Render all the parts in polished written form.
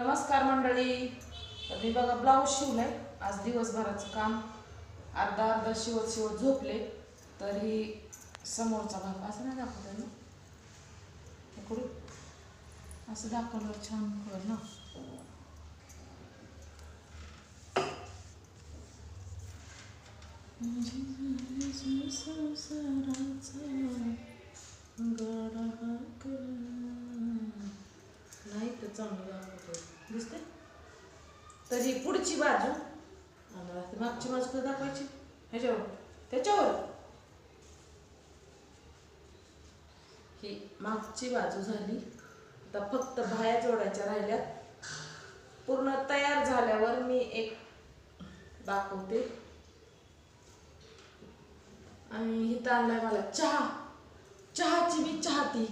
नमस्कार मंडळी. तर मी बघा ब्लाऊज शिवलाय. आज दिवसभराचं काम अर्धा अर्धा शिवत शिवत झोपले. तरी समोरचा भाग असं नाही दाखवत ना, इकडून असं दाखवल्यावर छान कळलं ना. नाही तर चांगलं दाखवतो दिसते. तर ही पुढची बाजू आणि मागची बाजू कधी दाखवायची ह्याच्यावर त्याच्यावर. ही मागची बाजू झाली. आता फक्त बाह्या जोडायच्या राहिल्यात. पूर्ण तयार झाल्यावर मी एक दाखवते. आणि इथं आणलाय मला चहाची मी चाहती.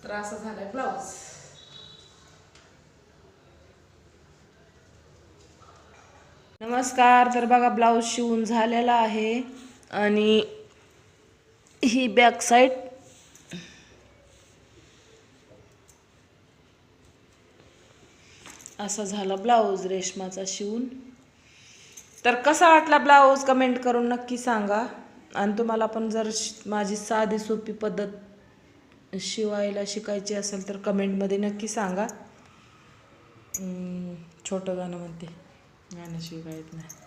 तर असं झालंय ब्लाऊज. नमस्कार. तर बघा ब्लाऊज शिवून झालेला आहे आणि ही बॅक साईड. असा झाला ब्लाऊज रेशमाचा शिवून. तर कसा वाटला ब्लाऊज कमेंट करून नक्की सांगा. आणि तुम्हाला पण जर माझी साधी सोपी पद्धत शिवायला शिकायची असेल तर कमेंटमध्ये नक्की सांगा. छोटं गाणं म्हणते, गाणं शिवायला येत नाही.